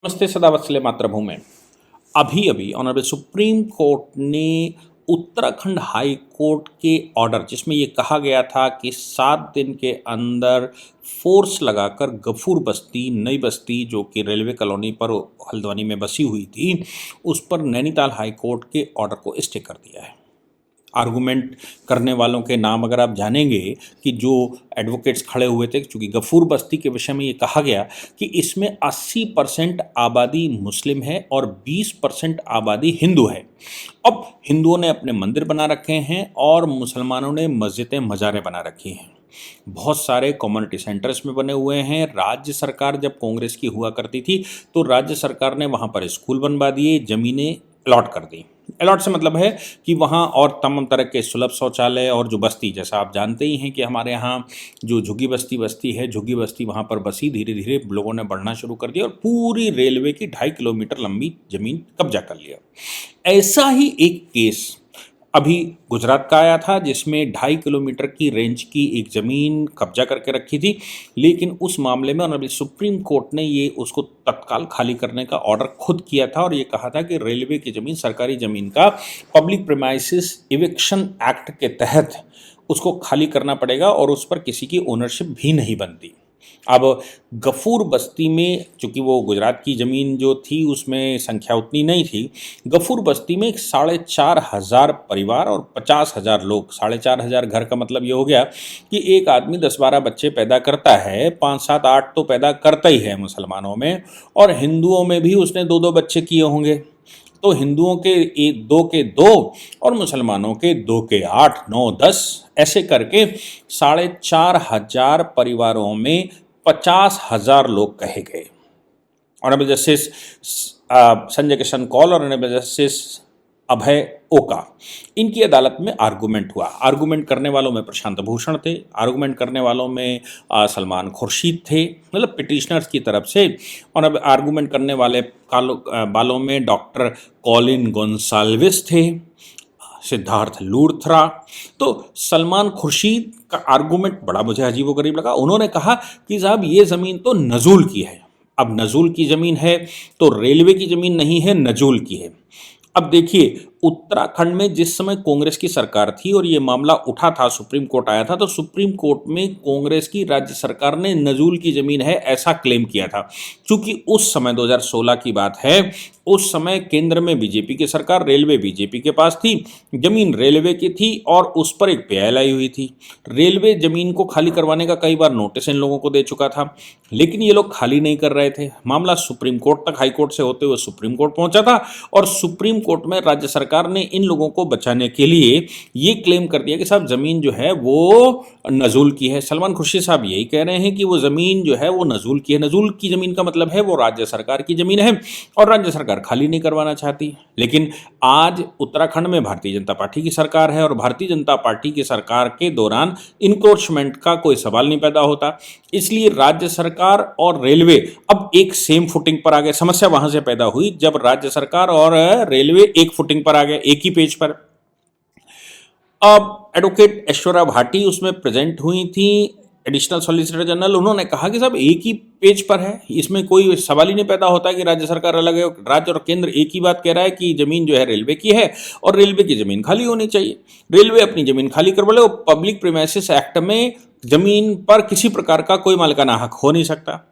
नमस्ते सदा वत्सले मातृभूमि। अभी अभी ऑनरेबल सुप्रीम कोर्ट ने उत्तराखंड हाई कोर्ट के ऑर्डर जिसमें ये कहा गया था कि 7 दिन के अंदर फोर्स लगाकर गफूर बस्ती नई बस्ती जो कि रेलवे कॉलोनी पर हल्द्वानी में बसी हुई थी उस पर नैनीताल हाई कोर्ट के ऑर्डर को स्टे कर दिया है। आर्गूमेंट करने वालों के नाम अगर आप जानेंगे कि जो एडवोकेट्स खड़े हुए थे, क्योंकि गफूर बस्ती के विषय में ये कहा गया कि इसमें 80% आबादी मुस्लिम है और 20% आबादी हिंदू है। अब हिंदुओं ने अपने मंदिर बना रखे हैं और मुसलमानों ने मस्जिदें मज़ारें बना रखी हैं। बहुत सारे कम्युनिटी सेंटर्स में बने हुए हैं। राज्य सरकार जब कांग्रेस की हुआ करती थी तो राज्य सरकार ने वहाँ पर स्कूल बनवा दिए, ज़मीनें अलॉट कर दी। अलॉट से मतलब है कि वहाँ और तमाम तरह के सुलभ शौचालय और जो बस्ती, जैसा आप जानते ही हैं कि हमारे यहाँ जो झुग्गी बस्ती है, झुग्गी बस्ती वहाँ पर बसी, धीरे धीरे लोगों ने बढ़ना शुरू कर दिया और पूरी रेलवे की 2.5 किलोमीटर लंबी ज़मीन कब्जा कर लिया। ऐसा ही एक केस अभी गुजरात का आया था जिसमें 2.5 किलोमीटर की रेंज की एक ज़मीन कब्जा करके रखी थी, लेकिन उस मामले में ऑनरेबल सुप्रीम कोर्ट ने ये उसको तत्काल खाली करने का ऑर्डर खुद किया था और ये कहा था कि रेलवे की ज़मीन सरकारी ज़मीन का पब्लिक प्रीमाइसेस इविक्शन एक्ट के तहत उसको खाली करना पड़ेगा और उस पर किसी की ओनरशिप भी नहीं बनती। अब गफूर बस्ती में चूँकि वो गुजरात की ज़मीन जो थी उसमें संख्या उतनी नहीं थी, गफूर बस्ती में 4,500 परिवार और 50,000 लोग, 4,500 घर का मतलब ये हो गया कि एक आदमी 10-12 बच्चे पैदा करता है, 5, 7, 8 तो पैदा करता ही है मुसलमानों में, और हिंदुओं में भी उसने 2-2 बच्चे किए होंगे। तो हिंदुओं के 2 के 2 और मुसलमानों के 2 के 8, 9, 10 ऐसे करके 4,500 परिवारों में 50,000 लोग कहे गए। ऑनरेबल जस्टिस संजय किशन कौल और ऑनरेबल जस्टिस अभय ओका, इनकी अदालत में आर्गूमेंट हुआ। आर्गूमेंट करने वालों में प्रशांत भूषण थे, आर्गूमेंट करने वालों में सलमान खुर्शीद थे, मतलब पिटिशनर्स की तरफ से, और अब आर्गूमेंट करने वालों में डॉक्टर कॉलिन गोंसाल्विस थे, सिद्धार्थ लूथरा। तो सलमान खुर्शीद का आर्गूमेंट बड़ा मुझे अजीबोगरीब लगा। उन्होंने कहा कि साहब ये ज़मीन तो नज़ूल की है। अब नज़ूल की ज़मीन है तो रेलवे की ज़मीन नहीं है, नज़ूल की है। अब देखिए, उत्तराखंड में जिस समय कांग्रेस की सरकार थी और ये मामला उठा था, सुप्रीम कोर्ट आया था, तो सुप्रीम कोर्ट में कांग्रेस की राज्य सरकार ने नज़ूल की ज़मीन है ऐसा क्लेम किया था। क्योंकि उस समय 2016 की बात है, उस समय केंद्र में बीजेपी की सरकार, रेलवे बीजेपी के पास थी, ज़मीन रेलवे की थी और उस पर एक पीआईएल आई हुई थी। रेलवे ज़मीन को खाली करवाने का कई बार नोटिस इन लोगों को दे चुका था, लेकिन ये लोग खाली नहीं कर रहे थे। मामला सुप्रीम कोर्ट तक, हाई कोर्ट से होते हुए सुप्रीम कोर्ट पहुंचा था और सुप्रीम कोर्ट में राज्य सरकार ने इन लोगों को बचाने के लिए ये क्लेम कर दिया कि साहब ज़मीन जो है वो नज़ूल की है। सलमान खुर्शीद साहब यही कह रहे हैं कि वो ज़मीन जो है वो नज़ूल की है। नज़ूल की ज़मीन का मतलब है वो राज्य सरकार की ज़मीन है और राज्य सरकार खाली नहीं करवाना चाहती। लेकिन आज उत्तराखंड में भारतीय जनता पार्टी की सरकार है और भारतीय जनता पार्टी की सरकार के दौरान इनक्रोचमेंट का कोई सवाल नहीं पैदा होता, इसलिए राज्य सरकार और रेलवे अब एक सेम फुटिंग पर आ गए। समस्या वहां से पैदा हुई जब राज्य सरकार और रेलवे एक फुटिंग पर आ गए, एक ही पेज पर। अब एडवोकेट ऐश्वर्या भाटी उसमें प्रेजेंट हुई थी, एडिशनल सॉलिसिटर जनरल। उन्होंने कहा कि साहब एक ही पेज पर है, इसमें कोई सवाल ही नहीं पैदा होता कि राज्य सरकार अलग है। राज्य और केंद्र एक ही बात कह रहा है कि ज़मीन जो है रेलवे की है और रेलवे की ज़मीन खाली होनी चाहिए। रेलवे अपनी ज़मीन खाली करवा ले, वो पब्लिक प्रीमाइसेस एक्ट में ज़मीन पर किसी प्रकार का कोई मालिकाना हक हो नहीं सकता।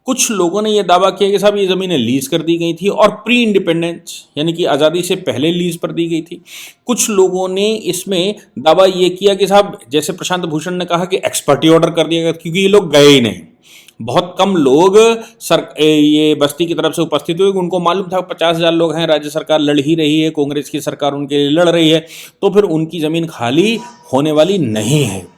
कुछ लोगों ने यह दावा किया कि साहब ये ज़मीनें लीज कर दी गई थी और प्री इंडिपेंडेंस यानी कि आज़ादी से पहले लीज पर दी गई थी। कुछ लोगों ने इसमें दावा ये किया कि साहब, जैसे प्रशांत भूषण ने कहा कि एक्सपर्टी ऑर्डर कर दिया गया, क्योंकि ये लोग गए ही नहीं। बहुत कम लोग ये बस्ती की तरफ से उपस्थित हुए, उनको मालूम था 50,000 लोग हैं, राज्य सरकार लड़ ही रही है, कांग्रेस की सरकार उनके लिए लड़ रही है, तो फिर उनकी ज़मीन खाली होने वाली नहीं है।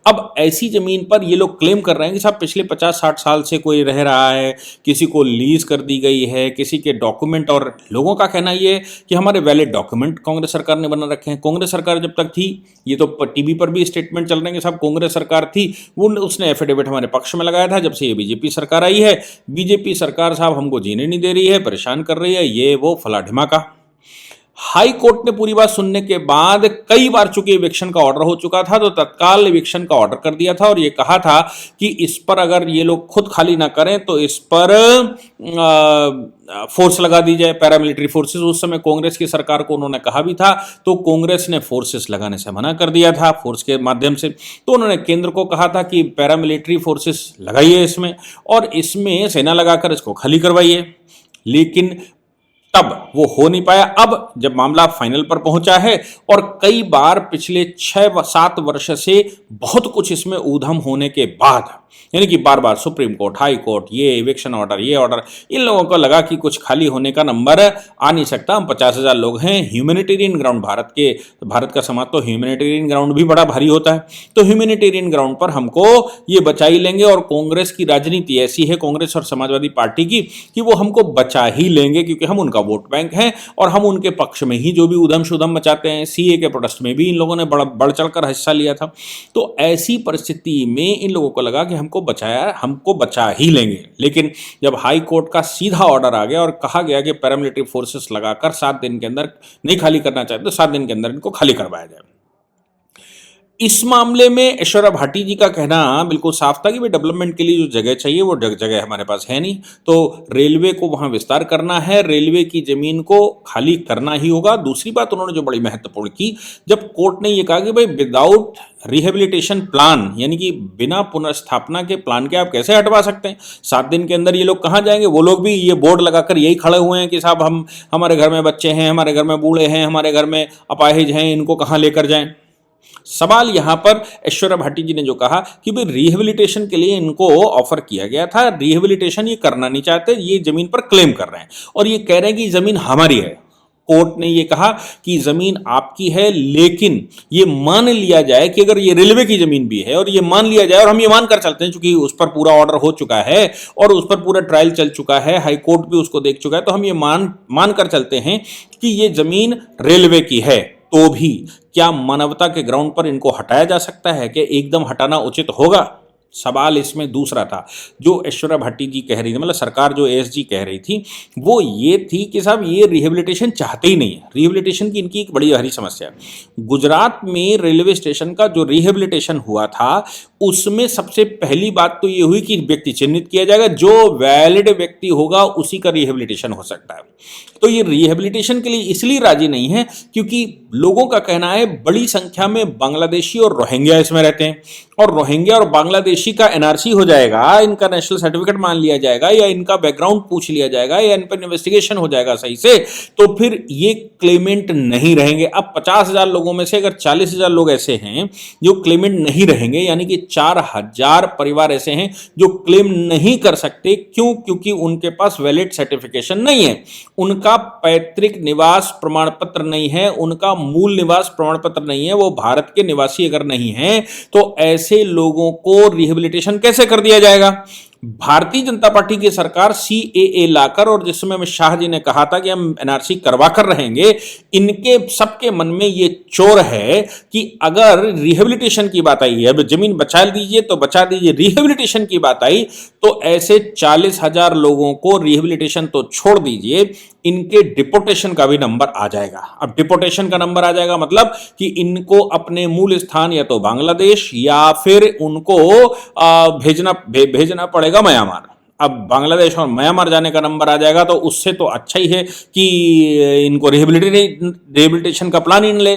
अब ऐसी ज़मीन पर ये लोग क्लेम कर रहे हैं कि साहब पिछले 50-60 साल से कोई रह रहा है, किसी को लीज कर दी गई है, किसी के डॉक्यूमेंट, और लोगों का कहना ये है कि हमारे वैलिड डॉक्यूमेंट कांग्रेस सरकार ने बना रखे हैं। कांग्रेस सरकार जब तक थी, ये तो टीवी पर भी स्टेटमेंट चल रहे हैं कि साहब कांग्रेस सरकार थी, वो उसने एफिडेविट हमारे पक्ष में लगाया था। जब से ये बीजेपी सरकार आई है, बीजेपी सरकार साहब हमको जीने नहीं दे रही है, परेशान कर रही है, ये वो फला ढिमाका। हाई कोर्ट ने पूरी बात सुनने के बाद कई बार चूंकि इविक्शन का ऑर्डर हो चुका था तो तत्काल इविक्शन का ऑर्डर कर दिया था और ये कहा था कि इस पर अगर ये लोग खुद खाली ना करें तो इस पर फोर्स लगा दी जाए, पैरामिलिट्री फोर्सेस। उस समय कांग्रेस की सरकार को उन्होंने कहा भी था, तो कांग्रेस ने फोर्सेस लगाने से मना कर दिया था फोर्स के माध्यम से। तो उन्होंने केंद्र को कहा था कि पैरामिलिट्री फोर्सेस लगाइए इसमें और इसमें सेना लगाकर इसको खाली करवाइए, लेकिन तब वो हो नहीं पाया। अब जब मामला फाइनल पर पहुंचा है और कई बार पिछले 6-7 वर्ष से बहुत कुछ इसमें ऊधम होने के बाद, यानी कि बार बार सुप्रीम कोर्ट, हाई कोर्ट, ये इविक्शन ऑर्डर, ये ऑर्डर, इन लोगों को लगा कि कुछ खाली होने का नंबर आ नहीं सकता। हम 50,000 लोग हैं, ह्यूमैनिटेरियन ग्राउंड, भारत का समाज तो ह्यूमैनिटेरियन ग्राउंड भी बड़ा भारी होता है, तो ह्यूमैनिटेरियन ग्राउंड पर हमको ये बचा ही लेंगे। और कांग्रेस की राजनीति ऐसी है, कांग्रेस और समाजवादी पार्टी की, कि वो हमको बचा ही लेंगे क्योंकि हम उनका वोट बैंक हैं और हम उनके पक्ष में ही जो भी उधम शुधम मचाते हैं। सीए के प्रोटेस्ट में भी इन लोगों ने बढ़ चढ़कर हिस्सा लिया था। तो ऐसी परिस्थिति में इन लोगों को लगा कि हमको बचा ही लेंगे। लेकिन जब हाई कोर्ट का सीधा ऑर्डर आ गया और कहा गया कि पैरामिलिट्री फोर्सेस लगाकर 7 दिन के अंदर नहीं खाली करना चाहते तो 7 दिन के अंदर इनको खाली करवाया जाए। इस मामले में ऐश्वर्या भाटी जी का कहना बिल्कुल साफ था कि भाई डेवलपमेंट के लिए जो जगह चाहिए वो जगह हमारे पास है नहीं, तो रेलवे को वहां विस्तार करना है, रेलवे की जमीन को खाली करना ही होगा। दूसरी बात उन्होंने जो बड़ी महत्वपूर्ण की, जब कोर्ट ने ये कहा कि भाई विदाउट रिहेबिलिटेशन प्लान, यानी कि बिना पुनर्स्थापना के प्लान के आप कैसे हटवा सकते हैं, 7 दिन के अंदर ये लोग कहाँ जाएंगे। वो लोग भी ये बोर्ड लगाकर यही खड़े हुए हैं कि साहब हमारे घर में बच्चे हैं, हमारे घर में बूढ़े हैं, हमारे घर में अपाहिज हैं, इनको कहाँ लेकर जाएं। सवाल यहां पर ऐश्वर्या भाटी जी ने जो कहा कि भाई रिहेबिलिटेशन के लिए इनको ऑफर किया गया था, रिहेबिलिटेशन ये करना नहीं चाहते, ये जमीन पर क्लेम कर रहे हैं और ये कह रहे हैं कि जमीन हमारी है। कोर्ट ने ये कहा कि जमीन आपकी है, लेकिन ये मान लिया जाए कि अगर ये रेलवे की जमीन भी है और ये मान लिया जाए, और हम ये मान कर चलते हैं क्योंकि उस पर पूरा ऑर्डर हो चुका है और उस पर पूरा ट्रायल चल चुका है, हाई कोर्ट भी उसको देख चुका है, तो हम ये मान कर चलते हैं कि ये जमीन रेलवे की है, तो भी क्या मानवता के ग्राउंड पर इनको हटाया जा सकता है? कि एकदम हटाना उचित होगा? सवाल इसमें दूसरा था जो ऐश्वर्या भाटी जी कह रही थी, मतलब सरकार जो एएसजी कह रही थी, वो ये थी कि साहब ये रिहेबिलिटेशन चाहते ही नहीं है। रिहेबिलिटेशन की इनकी एक बड़ी भारी समस्या है। गुजरात में रेलवे स्टेशन का जो रिहेबिलिटेशन हुआ था उसमें सबसे पहली बात तो ये हुई कि व्यक्ति चिन्हित किया जाएगा, जो वैलिड व्यक्ति होगा उसी का रिहेबिलिटेशन हो सकता है। तो ये रिहेबिलिटेशन के लिए इसलिए राजी नहीं है क्योंकि लोगों का कहना है बड़ी संख्या में बांग्लादेशी और रोहिंग्या इसमें रहते हैं और रोहिंग्या और बांग्लादेशी का एनआरसी हो जाएगा, इनका नेशनल सर्टिफिकेट मान लिया जाएगा या इनका बैकग्राउंड पूछ लिया जाएगा या इन पर इन्वेस्टिगेशन हो जाएगा सही से, तो फिर ये क्लेमेंट नहीं रहेंगे। अब 50,000 लोगों में से अगर 40,000 लोग ऐसे हैं जो क्लेमेंट नहीं रहेंगे, यानी कि 4,000 परिवार ऐसे हैं जो क्लेम नहीं कर सकते। क्यों? क्योंकि उनके पास वैलिड सर्टिफिकेशन नहीं है, उनका पैतृक निवास प्रमाण पत्र नहीं है, उनका मूल निवास प्रमाण पत्र नहीं है, वो भारत के निवासी अगर नहीं है तो ऐसे लोगों को रिहेबिलिटेशन कैसे कर दिया जाएगा? भारतीय जनता पार्टी की सरकार सीएए लाकर, और जिस समय अमित शाह जी ने कहा था कि हम एनआरसी करवा कर रहेंगे, इनके सबके मन में ये चोर है कि अगर रिहेबिलिटेशन की बात आई है, अब जमीन बचा दीजिए तो बचा दीजिए, रिहेबिलिटेशन की बात आई तो ऐसे 40,000 लोगों को रिहेबिलिटेशन तो छोड़ दीजिए, इनके डिपोटेशन का भी नंबर आ जाएगा। अब डिपोटेशन का नंबर आ जाएगा मतलब कि इनको अपने मूल स्थान या तो बांग्लादेश या फिर उनको भेजना पड़ेगा म्यांमार। अब बांग्लादेश और म्यांमार जाने का नंबर आ जाएगा तो उससे तो अच्छा ही है कि इनको रिहेबिलिटेशन का प्लान इन ले।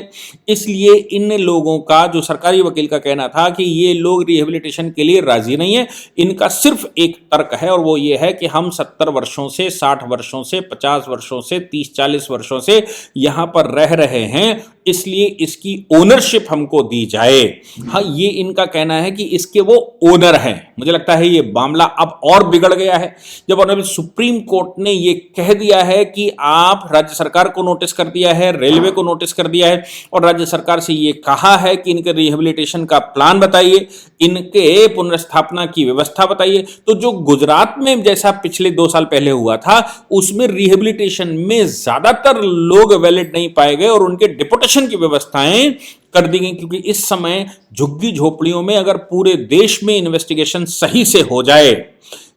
इसलिए इन लोगों का, जो सरकारी वकील का कहना था कि ये लोग रिहेबिलिटेशन के लिए राजी नहीं है, इनका सिर्फ एक तर्क है और वो ये है कि हम 70 वर्षों से, 60 वर्षों से, 50 वर्षों से, 30-40 वर्षों से यहाँ पर रह रहे हैं, इसलिए इसकी ओनरशिप हमको दी जाए। हाँ, ये इनका कहना है कि इसके वो ओनर हैं। मुझे लगता है ये मामला अब और बिगड़ गया है जब ऑनरेबल सुप्रीम कोर्ट ने ये कह दिया है कि आप राज्य सरकार को नोटिस कर दिया है, रेलवे को नोटिस कर दिया है और राज्य सरकार से ये कहा है कि इनके रिहेबिलिटेशन का प्लान बताइए, इनके पुनर्स्थापना की व्यवस्था बताइए। तो जो गुजरात में जैसा पिछले 2 साल पहले हुआ था उसमें रिहेबिलिटेशन में ज्यादातर लोग वैलिड नहीं पाए गए और उनके डिपोटेशन की व्यवस्थाएं कर दी गई, क्योंकि इस समय झुग्गी झोपड़ियों में अगर पूरे देश में इन्वेस्टिगेशन सही से हो जाए,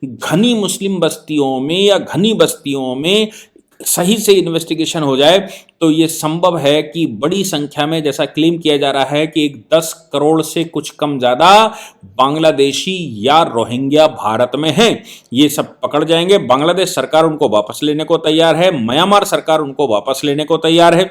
घनी मुस्लिम बस्तियों में या घनी बस्तियों में सही से इन्वेस्टिगेशन हो जाए तो ये संभव है कि बड़ी संख्या में, जैसा क्लेम किया जा रहा है कि 10 करोड़ से कुछ कम ज़्यादा बांग्लादेशी या रोहिंग्या भारत में हैं। ये सब पकड़ जाएंगे। बांग्लादेश सरकार उनको वापस लेने को तैयार है, म्यांमार सरकार उनको वापस लेने को तैयार है।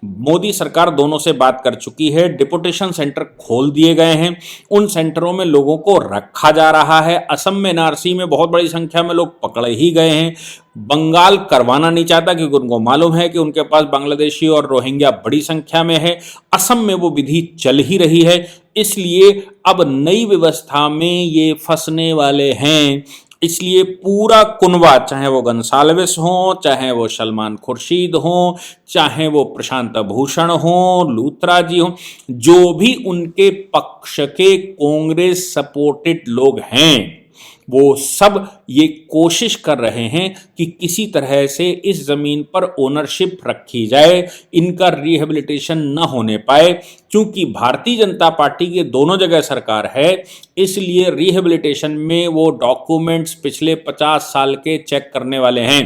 मोदी सरकार दोनों से बात कर चुकी है। डिपोटेशन सेंटर खोल दिए गए हैं, उन सेंटरों में लोगों को रखा जा रहा है। असम में एनआरसी में बहुत बड़ी संख्या में लोग पकड़े ही गए हैं। बंगाल करवाना नहीं चाहता क्योंकि उनको मालूम है कि उनके पास बांग्लादेशी और रोहिंग्या बड़ी संख्या में है। असम में वो विधि चल ही रही है, इसलिए अब नई व्यवस्था में ये फंसने वाले हैं। इसलिए पूरा कुनबा, चाहे वो गंसालविस हो, चाहे वो सलमान खुर्शीद हो, चाहे वो प्रशांत भूषण हो, लूथरा जी हो, जो भी उनके पक्ष के कांग्रेस सपोर्टेड लोग हैं, वो सब ये कोशिश कर रहे हैं कि किसी तरह से इस जमीन पर ओनरशिप रखी जाए, इनका रिहेबिलिटेशन न होने पाए। क्योंकि भारतीय जनता पार्टी के दोनों जगह सरकार है, इसलिए रिहेबिलिटेशन में वो डॉक्यूमेंट्स पिछले 50 साल के चेक करने वाले हैं,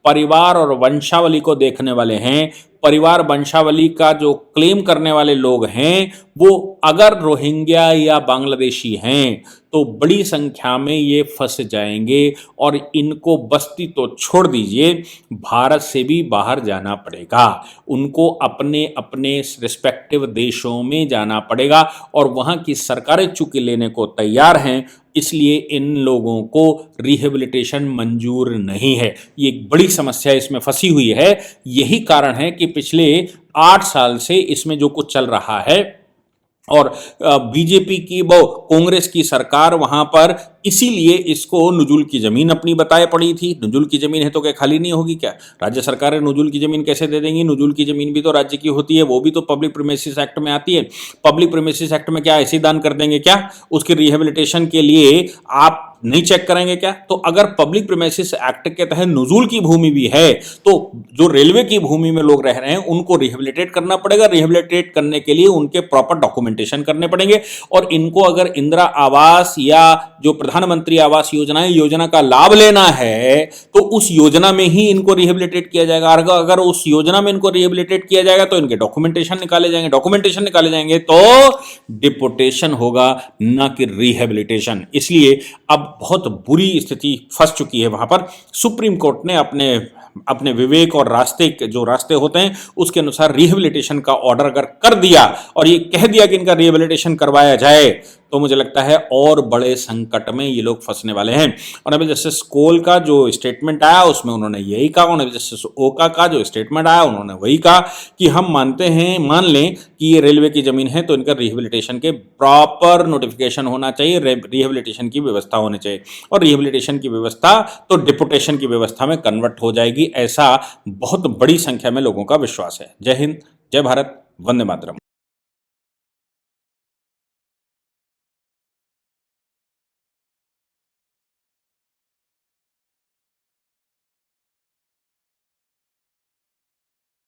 परिवार और वंशावली को देखने वाले हैं। परिवार वंशावली का जो क्लेम करने वाले लोग हैं, वो अगर रोहिंग्या या बांग्लादेशी हैं तो बड़ी संख्या में ये फंस जाएंगे और इनको बस्ती तो छोड़ दीजिए, भारत से भी बाहर जाना पड़ेगा। उनको अपने अपने रिस्पेक्टिव देशों में जाना पड़ेगा और वहाँ की सरकारें चूंकि लेने को तैयार हैं, इसलिए इन लोगों को रिहेबिलिटेशन मंजूर नहीं है। ये एक बड़ी समस्या इसमें फंसी हुई है। यही कारण है कि पिछले 8 साल से इसमें जो कुछ चल रहा है और बीजेपी की वो कांग्रेस की सरकार वहां पर इसीलिए इसको नुजुल की जमीन अपनी बताए पड़ी थी। नुजुल की जमीन है तो क्या खाली नहीं होगी क्या? राज्य सरकारें नुजुल की जमीन कैसे दे देंगी? नुजुल की जमीन भी तो राज्य की होती है, वो भी तो पब्लिक प्रीमिसेस एक्ट में आती है। पब्लिक प्रीमिसेस एक्ट में क्या ऐसे ही दान कर देंगे क्या? उसके रिहेबिलिटेशन के लिए आप नहीं चेक करेंगे क्या? तो अगर पब्लिक प्रीमिसेस एक्ट के तहत नुजुल की भूमि भी है तो जो रेलवे की भूमि में लोग रह रहे हैं उनको रिहेबिलिटेट करना पड़ेगा। रिहेबिलिटेट करने के लिए उनके प्रॉपर डॉक्यूमेंटेशन करने पड़ेंगे और इनको अगर इंदिरा आवास या जो प्रधानमंत्री आवास योजना का लाभ लेना है तो उस योजना में ही इनको रिहेबिलिटेट किया जाएगा। अगर उस योजना में इनको रिहेबिलिटेट किया जाएगा तो इनके डॉक्यूमेंटेशन निकाले जाएंगे तो डिपोटेशन होगा, ना कि रिहेबिलिटेशन। इसलिए अब बहुत बुरी स्थिति फंस चुकी है वहां पर। सुप्रीम कोर्ट ने अपने विवेक और जो रास्ते होते हैं उसके अनुसार रिहेबिलिटेशन का ऑर्डर अगर कर दिया और ये कह दिया कि इनका रिहेबिलिटेशन करवाया जाए तो मुझे लगता है और बड़े संकट में ये लोग फंसने वाले हैं। ऑनरेबल जस्टिस कोल का जो स्टेटमेंट आया उसमें उन्होंने यही कहा, ऑनरेबल जस्टिस ओका का जो स्टेटमेंट आया उन्होंने वही कहा कि हम मान लें कि ये रेलवे की जमीन है तो इनका रिहेबिलिटेशन के प्रॉपर नोटिफिकेशन होना चाहिए, रिहेबिलिटेशन की व्यवस्था होनी चाहिए और रिहेबिलिटेशन की व्यवस्था तो डिपोटेशन की व्यवस्था में कन्वर्ट हो जाएगी, ऐसा बहुत बड़ी संख्या में लोगों का विश्वास है। जय हिंद, जय भारत, वंदे मातरम।